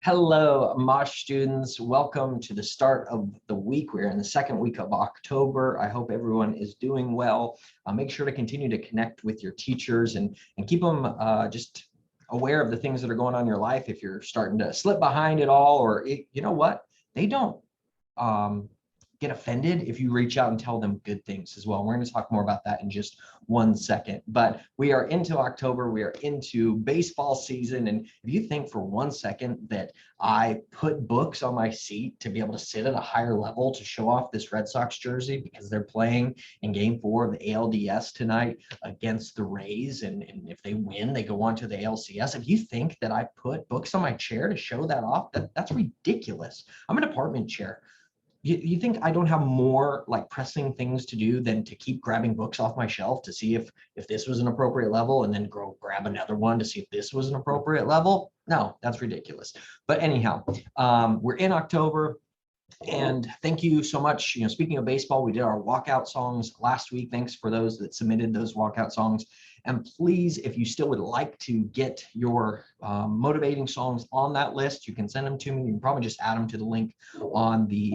Hello, Mosh students. Welcome to the start of the week. We're in the second week of October. I hope everyone is doing well. Make sure to continue to connect with your teachers and keep them just aware of the things that are going on in your life. If you're starting to slip behind it all, or you know what, they don't get offended if you reach out and tell them good things as well. We're going to talk more about that in just 1 second, but we are into October. We are into baseball season. And if you think for 1 second that I put books on my seat to be able to sit at a higher level to show off this Red Sox jersey because they're playing in game 4 of the ALDS tonight against the Rays, and if they win, they go on to the ALCS. If you think that I put books on my chair to show that off, that's ridiculous. I'm an apartment chair. You think I don't have more like pressing things to do than to keep grabbing books off my shelf to see if this was an appropriate level and then grab another one to see if this was an appropriate level? No, that's ridiculous. But anyhow, we're in October. And thank you so much. Speaking of baseball, we did our walkout songs last week. Thanks for those that submitted those walkout songs. And please, if you still would like to get your motivating songs on that list, you can send them to me. You can probably just add them to the link on the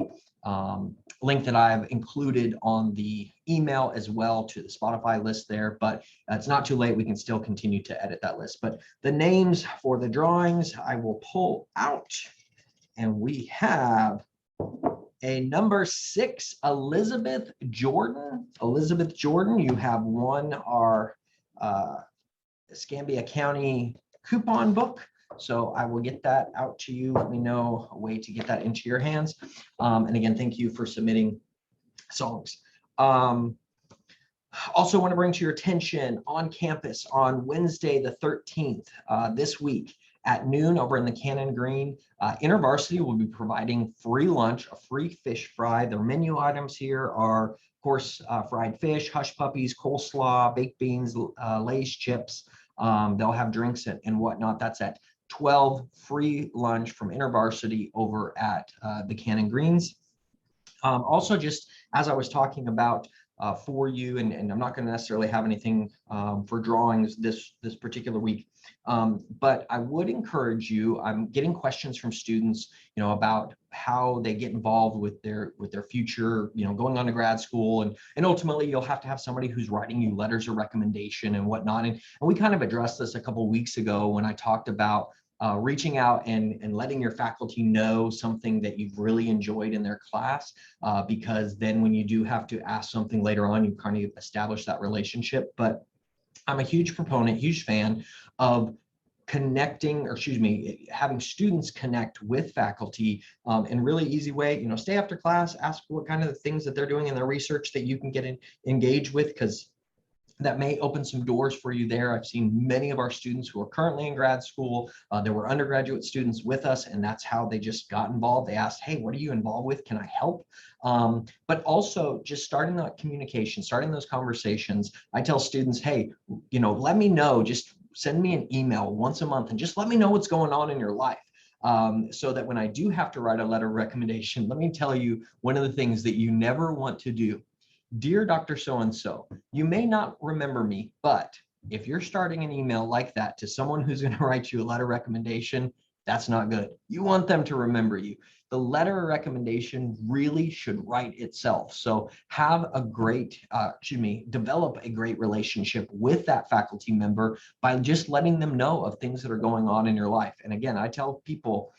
link that I've included on the email as well to the Spotify list there, but it's not too late. We can still continue to edit that list. But the names for the drawings I will pull out, and we have a number 6, Elizabeth Jordan. Elizabeth Jordan, you have won our Escambia County coupon book. So I will get that out to you. Let me know a way to get that into your hands. And again, thank you for submitting songs. Also want to bring to your attention on campus on Wednesday, the 13th, this week at noon over in the Cannon Green, InterVarsity will be providing free lunch, a free fish fry. Their menu items here are, of course, fried fish, hush puppies, coleslaw, baked beans, Lay's chips. They'll have drinks and whatnot. That's at 12, free lunch from InterVarsity over at the Cannon Greens. Also, just as I was talking about for you, and I'm not going to necessarily have anything for drawings this particular week, but I would encourage you. I'm getting questions from students, about how they get involved with their future, going on to grad school, and ultimately you'll have to have somebody who's writing you letters of recommendation and whatnot. And we kind of addressed this a couple of weeks ago when I talked about reaching out and letting your faculty know something that you've really enjoyed in their class, because then when you do have to ask something later on, you kind of establish that relationship. But I'm a huge proponent, huge fan of connecting, or excuse me, having students connect with faculty in a really easy way. Stay after class, ask what kind of things that they're doing in their research that you can get engaged with, because that may open some doors for you there. I've seen many of our students who are currently in grad school. There were undergraduate students with us, and that's how they just got involved. They asked, hey, what are you involved with? Can I help? But also just starting that communication, starting those conversations. I tell students, hey, let me know, just send me an email once a month and just let me know what's going on in your life. So that when I do have to write a letter of recommendation, let me tell you one of the things that you never want to do. Dear Dr. So-and-so, you may not remember me, but if you're starting an email like that to someone who's going to write you a letter of recommendation, that's not good. You want them to remember you. The letter of recommendation really should write itself. So have a great, develop a great relationship with that faculty member by just letting them know of things that are going on in your life. And again, I tell people,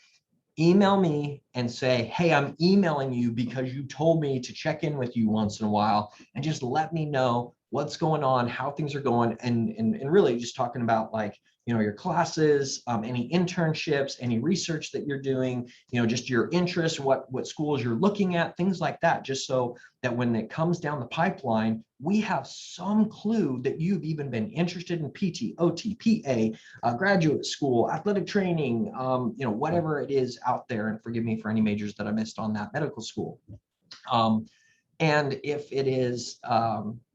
email me and say, hey, I'm emailing you because you told me to check in with you once in a while, and just let me know what's going on, how things are going, and really just talking about your classes, any internships, any research that you're doing, just your interests, what schools you're looking at, things like that, just so that when it comes down the pipeline, we have some clue that you've even been interested in PT, OT, PA, graduate school, athletic training, whatever it is out there. And forgive me for any majors that I missed on that, medical school. And if it is,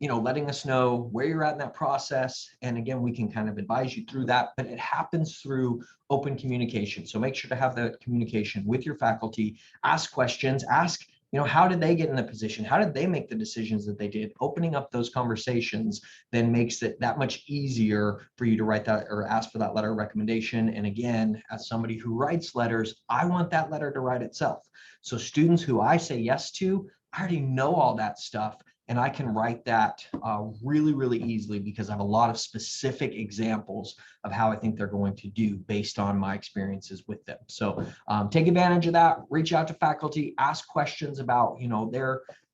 letting us know where you're at in that process. And again, we can kind of advise you through that, but it happens through open communication. So make sure to have that communication with your faculty, ask questions, ask how did they get in the position? How did they make the decisions that they did? Opening up those conversations then makes it that much easier for you to write that or ask for that letter of recommendation. And again, as somebody who writes letters, I want that letter to write itself. So students who I say yes to, I already know all that stuff. And I can write that really, really easily because I have a lot of specific examples of how I think they're going to do based on my experiences with them. So take advantage of that, reach out to faculty, ask questions about,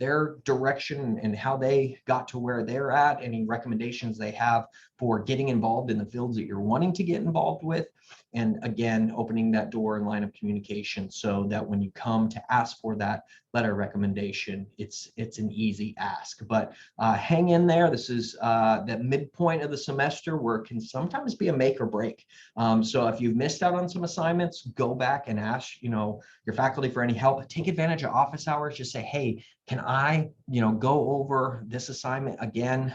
their direction and how they got to where they're at, any recommendations they have for getting involved in the fields that you're wanting to get involved with. And again, opening that door and line of communication so that when you come to ask for that letter recommendation, it's an easy ask. But hang in there. This is that midpoint of the semester where it can sometimes be a make or break. So if you've missed out on some assignments, go back and ask, your faculty for any help. Take advantage of office hours. Just say, hey, can I, go over this assignment again?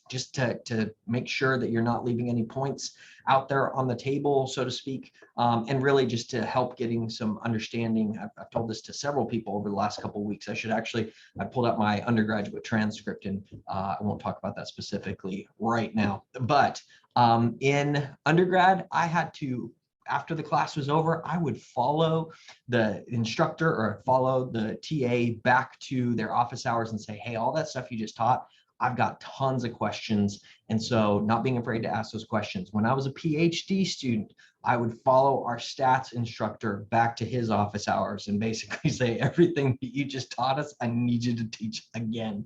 Just to make sure that you're not leaving any points out there on the table, so to speak, and really just to help getting some understanding. I've told this to several people over the last couple of weeks. I pulled out my undergraduate transcript, and I won't talk about that specifically right now. But in undergrad, I had to, after the class was over, I would follow the instructor or follow the TA back to their office hours and say, hey, all that stuff you just taught, I've got tons of questions. And so not being afraid to ask those questions. When I was a PhD student, I would follow our stats instructor back to his office hours and basically say, everything that you just taught us, I need you to teach again.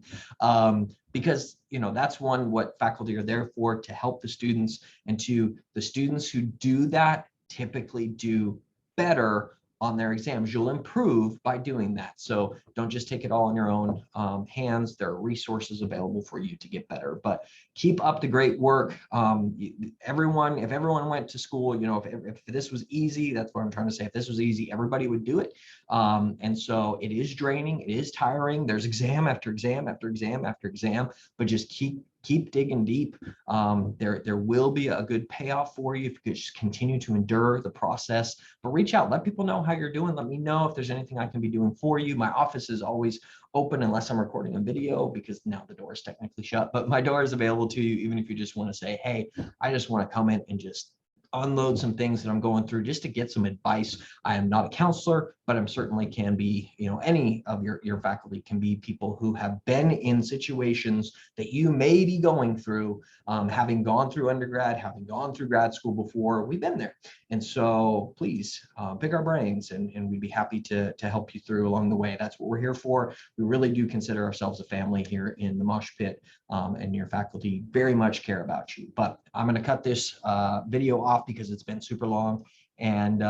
Because, that's what faculty are there for, to help the students. And to the students who do that typically do better on their exams. You'll improve by doing that. So don't just take it all in your own hands. There are resources available for you to get better, but keep up the great work. If everyone went to school, if this was easy, that's what I'm trying to say. If this was easy, everybody would do it. And so it is draining. It is tiring. There's exam after exam after exam after exam, but just keep digging deep. There will be a good payoff for you if you could just continue to endure the process. But reach out, let people know how you're doing. Let me know if there's anything I can be doing for you. My office is always open unless I'm recording a video, because now the door is technically shut, but my door is available to you, even if you just want to say, hey, I just want to come in and just unload some things that I'm going through just to get some advice. I am not a counselor, but I'm certainly can be, any of your faculty can be people who have been in situations that you may be going through, having gone through undergrad, having gone through grad school before. We've been there. And so please pick our brains, and we'd be happy to help you through along the way. That's what we're here for. We really do consider ourselves a family here in the Mosh Pit, and your faculty very much care about you. But I'm going to cut this video off because it's been super long. And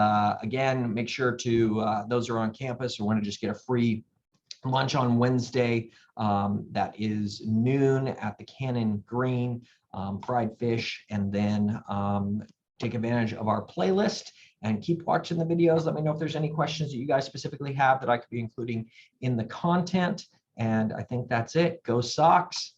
again, make sure to, those who are on campus or want to just get a free lunch on Wednesday, that is noon at the Cannon Green, fried fish, and then take advantage of our playlist and keep watching the videos. Let me know if there's any questions that you guys specifically have that I could be including in the content. And I think that's it. Go Sox.